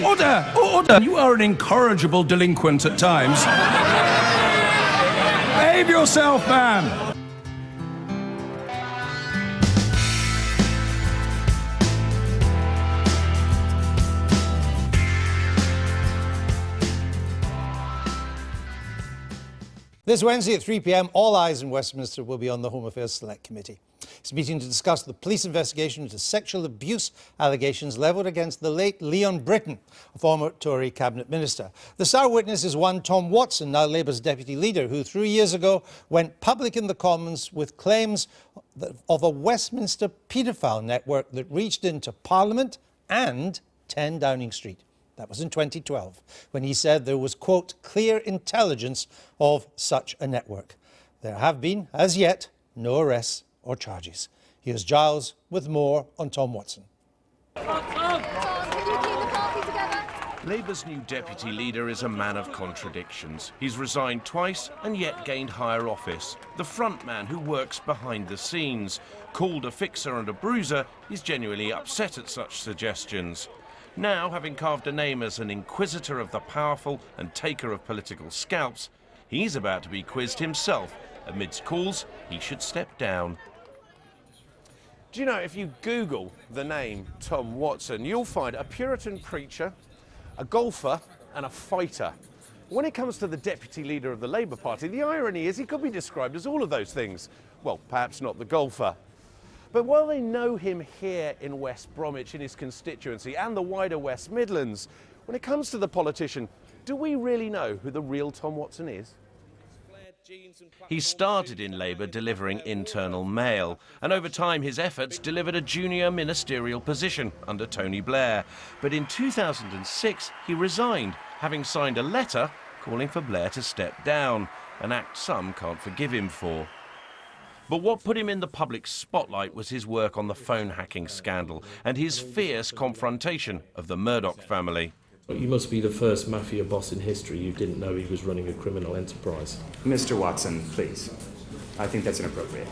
Order! Order! You are an incorrigible delinquent at times. Behave yourself, man! This Wednesday at 3 p.m, all eyes in Westminster will be on the Home Affairs Select Committee. It's meeting to discuss the police investigation into sexual abuse allegations levelled against the late Leon Britton, a former Tory cabinet minister. The star witness is one Tom Watson, now Labour's deputy leader, who 3 years ago went public in the Commons with claims of a Westminster paedophile network that reached into Parliament and 10 Downing Street. That was in 2012, when he said there was, quote, clear intelligence of such a network. There have been, as yet, no arrests or charges. Here's Giles with more on Tom Watson. Labour's new deputy leader is a man of contradictions. He's resigned twice and yet gained higher office. The front man who works behind the scenes. Called a fixer and a bruiser, he's genuinely upset at such suggestions. Now, having carved a name as an inquisitor of the powerful and taker of political scalps, he's about to be quizzed himself amidst calls he should step down. Do you know, if you Google the name Tom Watson, you'll find a Puritan preacher, a golfer and a fighter. When it comes to the deputy leader of the Labour Party, the irony is he could be described as all of those things. Well, perhaps not the golfer. But while they know him here in West Bromwich, in his constituency, and the wider West Midlands, when it comes to the politician, do we really know who the real Tom Watson is? He started in Labour delivering internal mail, and over time his efforts delivered a junior ministerial position under Tony Blair. But in 2006 he resigned, having signed a letter calling for Blair to step down, an act some can't forgive him for. But what put him in the public spotlight was his work on the phone hacking scandal and his fierce confrontation of the Murdoch family. You must be the first mafia boss in history who didn't know he was running a criminal enterprise. Mr. Watson, please. I think that's inappropriate.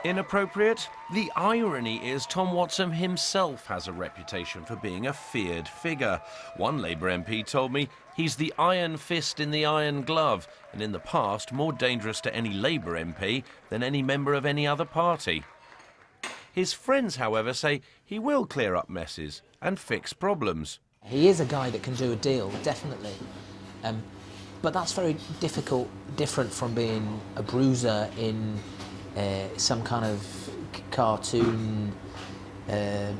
Inappropriate? The irony is Tom Watson himself has a reputation for being a feared figure. One Labour MP told me he's the iron fist in the iron glove, and in the past more dangerous to any Labour MP than any member of any other party. His friends, however, say he will clear up messes and fix problems. He is a guy that can do a deal, definitely. But that's very different from being a bruiser in some kind of cartoon, kind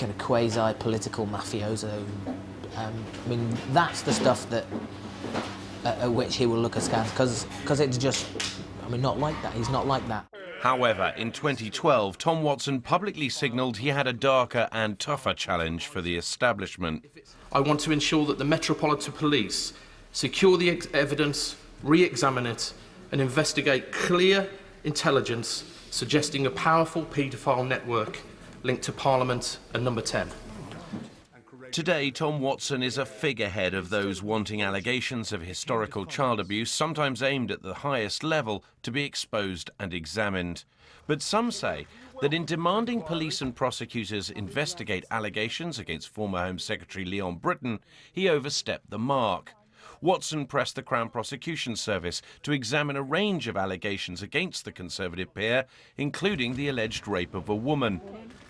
of quasi-political mafioso. I mean, that's the stuff that at which he will look askance, because it's just, I mean, not like that. He's not like that. However, in 2012, Tom Watson publicly signalled he had a darker and tougher challenge for the establishment. I want to ensure that the Metropolitan Police secure the evidence, re-examine it, and investigate clear intelligence suggesting a powerful paedophile network linked to Parliament and Number 10. Today, Tom Watson is a figurehead of those wanting allegations of historical child abuse, sometimes aimed at the highest level, to be exposed and examined. But some say that in demanding police and prosecutors investigate allegations against former Home Secretary Leon Britton, he overstepped the mark. Watson pressed the Crown Prosecution Service to examine a range of allegations against the Conservative peer, including the alleged rape of a woman.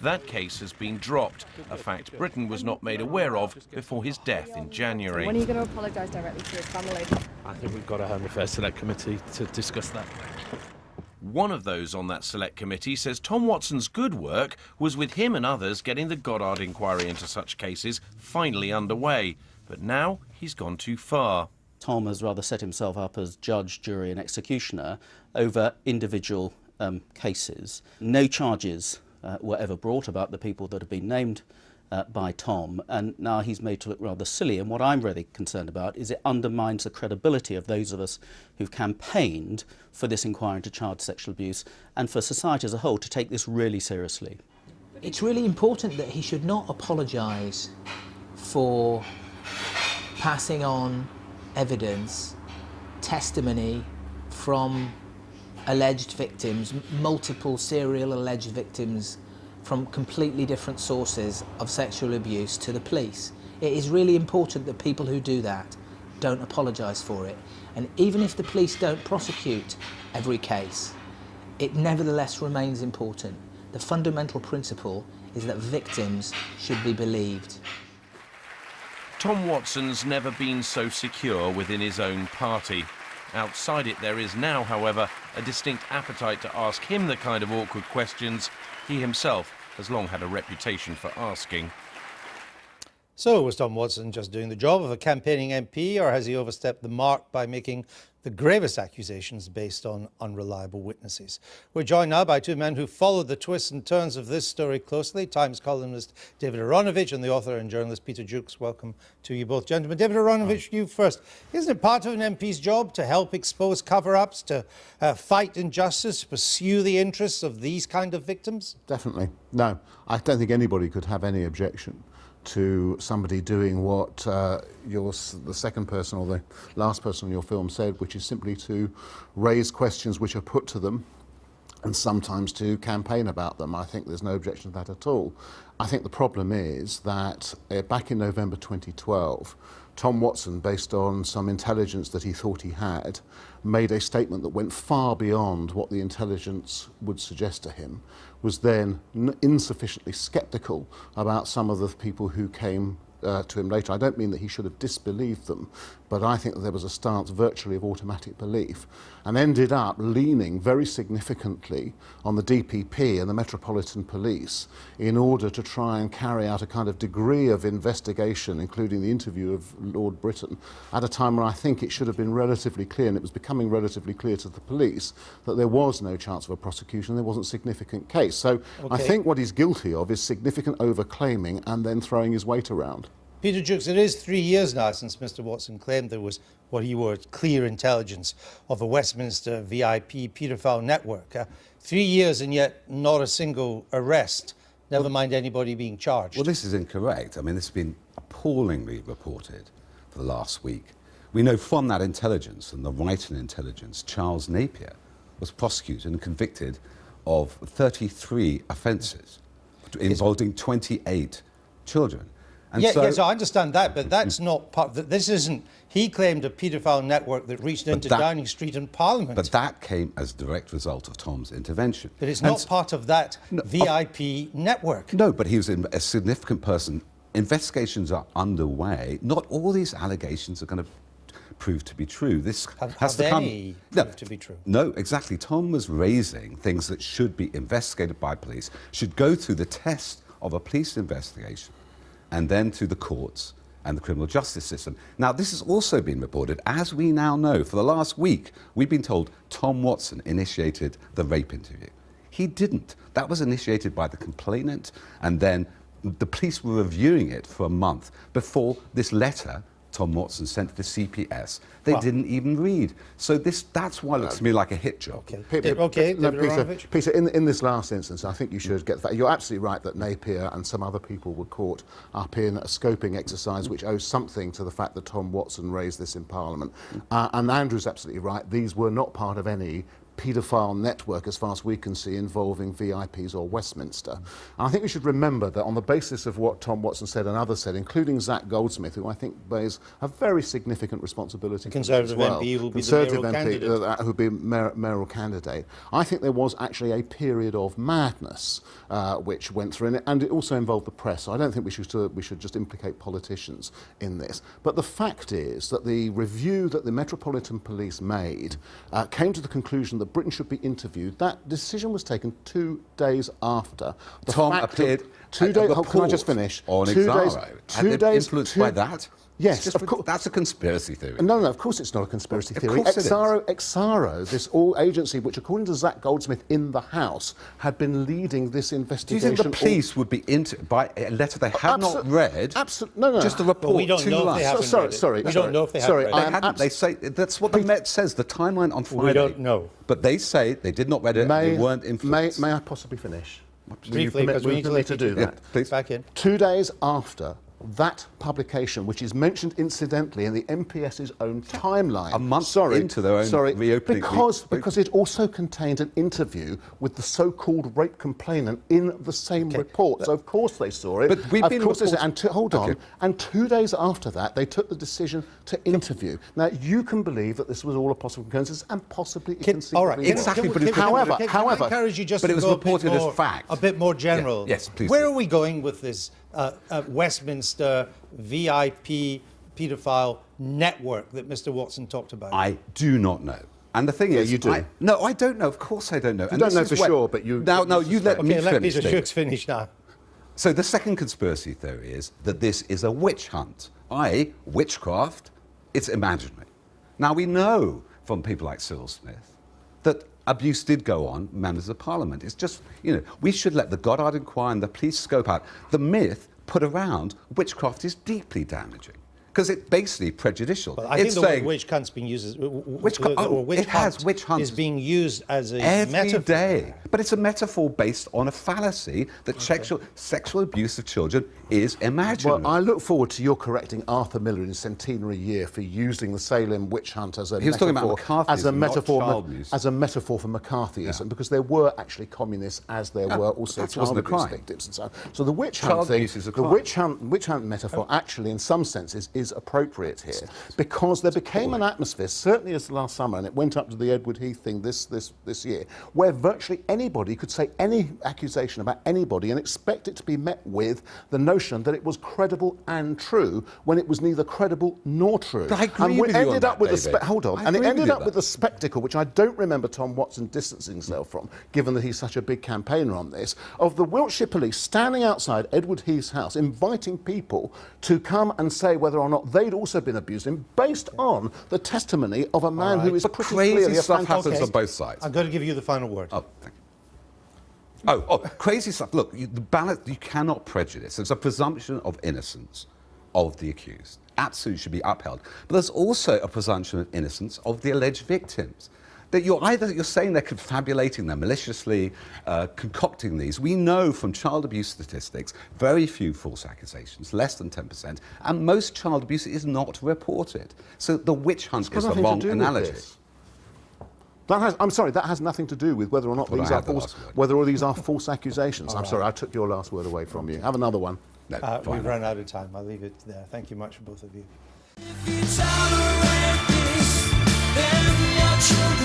That case has been dropped, a fact Britton was not made aware of before his death in January. When are you going to apologise directly to his family? I think we've got a Home Affairs Select Committee to discuss that. One of those on that select committee says Tom Watson's good work was with him and others getting the Goddard inquiry into such cases finally underway. But now he's gone too far. Tom has rather set himself up as judge, jury and executioner over individual cases. No charges were ever brought about the people that have been named by Tom, and now he's made to look rather silly. And what I'm really concerned about is it undermines the credibility of those of us who've campaigned for this inquiry into child sexual abuse and for society as a whole to take this really seriously. It's really important that he should not apologise for passing on evidence, testimony from alleged victims, multiple serial alleged victims from completely different sources of sexual abuse to the police. It is really important that people who do that don't apologise for it. And even if the police don't prosecute every case, it nevertheless remains important. The fundamental principle is that victims should be believed. Tom Watson's never been so secure within his own party. Outside it, there is now, however, a distinct appetite to ask him the kind of awkward questions he himself has long had a reputation for asking. So, was Tom Watson just doing the job of a campaigning MP, or has he overstepped the mark by making the gravest accusations based on unreliable witnesses? We're joined now by two men who followed the twists and turns of this story closely. Times columnist David Aaronovitch and the author and journalist Peter Jukes. Welcome to you both, gentlemen. David Aaronovitch, you first. Isn't it part of an MP's job to help expose cover-ups, to fight injustice, to pursue the interests of these kind of victims? Definitely. No, I don't think anybody could have any objection to somebody doing what the second person or the last person in your film said, which is simply to raise questions which are put to them and sometimes to campaign about them. I think there's no objection to that at all. I think the problem is that back in November 2012, Tom Watson, based on some intelligence that he thought he had, made a statement that went far beyond what the intelligence would suggest to him, was then insufficiently sceptical about some of the people who came to him later. I don't mean that he should have disbelieved them, but I think that there was a stance virtually of automatic belief, and ended up leaning very significantly on the DPP and the Metropolitan Police in order to try and carry out a kind of degree of investigation, including the interview of Lord Britton, at a time when I think it should have been relatively clear, and it was becoming relatively clear to the police, that there was no chance of a prosecution, there wasn't a significant case. So I think what he's guilty of is significant overclaiming and then throwing his weight around. Peter Jukes, it is 3 years now since Mr Watson claimed there was what he word clear intelligence of a Westminster VIP paedophile network. 3 years and yet not a single arrest, never mind anybody being charged. Well, this is incorrect. I mean, this has been appallingly reported for the last week. We know from that intelligence and the right-wing intelligence, Charles Napier was prosecuted and convicted of 33 offences involving 28 children. And yes, I understand that, but that's not part of this isn't, he claimed a paedophile network that reached into Downing Street and Parliament. But that came as a direct result of Tom's intervention. But it's not part of that VIP network. No, but he was a significant person. Investigations are underway. Not all these allegations are going to prove to be true. This has to come prove to be true. No, exactly. Tom was raising things that should be investigated by police, should go through the test of a police investigation, and then to the courts and the criminal justice system. Now, this has also been reported, as we now know, for the last week, we've been told Tom Watson initiated the rape interview. He didn't. That was initiated by the complainant, and then the police were reviewing it for a month before this letter Tom Watson sent to the CPS, they didn't even read. So that's why it looks to me like a hit job. Peter, in this last instance, I think you should get that. You're absolutely right that Napier and some other people were caught up in a scoping exercise which owes something to the fact that Tom Watson raised this in Parliament. And Andrew's absolutely right. These were not part of any paedophile network, as far as we can see, involving VIPs or Westminster. And I think we should remember that on the basis of what Tom Watson said and others said, including Zach Goldsmith, who I think bears a very significant responsibility. The Conservative MP will be the mayoral candidate. Who'll be mayoral candidate. I think there was actually a period of madness which went through, and it also involved the press. So I don't think we should just implicate politicians in this. But the fact is that the review that the Metropolitan Police made came to the conclusion that Britain should be interviewed. That decision was taken 2 days after. Tom appeared 2 days. Can I just finish? On 2 days. 2 days. Influenced by that? Yes, of course. That's a conspiracy theory. No, of course it's not a conspiracy theory. Of course it is. Exaro, this agency, which according to Zach Goldsmith in the House, had been leading this investigation. Do you think the police would be by a letter they had not read? Absolutely, no. Just a report. Well, we don't know if they haven't read it. Sorry. We don't know if they haven't read it. They hadn't. They say that's what the Met says. The timeline on Friday. We don't know. But they say they did not read it. They weren't influenced. May I possibly finish? Briefly, because we need to let you do that. Please. Back in. 2 days after that publication, which is mentioned incidentally in the MPS's own timeline. A month into their own reopening. Because it also contained an interview with the so-called rape complainant in the same report. So of course they saw it. But we've been and 2 days after that, they took the decision to interview. Now you can believe that this was all a possible coincidence, and possibly however, I encourage you just but to it was go reported as fact. A bit more general. Yeah. Yes, please. Where are we going with this Westminster VIP paedophile network that Mr. Watson talked about? I do not know. And the thing is, you do. No, I don't know. Of course I don't know. You don't know for sure, but you... No, you let me let finish. Peter Jukes finish now. So the second conspiracy theory is that this is a witch hunt, i.e. witchcraft, it's imaginary. Now we know from people like Cyril Smith that abuse did go on members of Parliament. It's just, we should let the Goddard Inquiry and the police scope out. The myth put around witchcraft is deeply damaging because it's basically prejudicial. Well, I think the word witch hunt's being used as... witch hunt is being used as a metaphor. Day. But it's a metaphor based on a fallacy that sexual abuse of children is imaginary. Well, I look forward to your correcting Arthur Miller in his centenary year for using the Salem witch hunt as a metaphor for McCarthyism, because there were actually communists as there were also child abuse victims and so on. So the witch hunt thing, the witch hunt metaphor actually in some senses is appropriate here, because there became an atmosphere, certainly as last summer, and it went up to the Edward Heath thing this year, where virtually anybody could say any accusation about anybody and expect it to be met with the notion that it was credible and true, when it was neither credible nor true. But I agree with you on that, David. And it ended up with a spectacle, which I don't remember Tom Watson distancing himself from, given that he's such a big campaigner on this, of the Wiltshire police standing outside Edward Heath's house, inviting people to come and say whether or not they'd also been abusing, based on the testimony of a man who is but pretty crazy clearly stuff happens on both sides. I'm going to give you the final word. Oh, thank you. Crazy stuff. Look, the ballot, you cannot prejudice. There's a presumption of innocence of the accused. Absolutely should be upheld. But there's also a presumption of innocence of the alleged victims. That you're saying they're confabulating them maliciously, concocting these. We know from child abuse statistics, very few false accusations, less than 10%, and most child abuse is not reported. So the witch hunt is the wrong analogy. I'm sorry, that has nothing to do with whether or not these are false accusations. I'm sorry, I took your last word away from you. Have another one. No, we've run out of time. I'll leave it there. Thank you much for both of you. If you tolerate this, then your children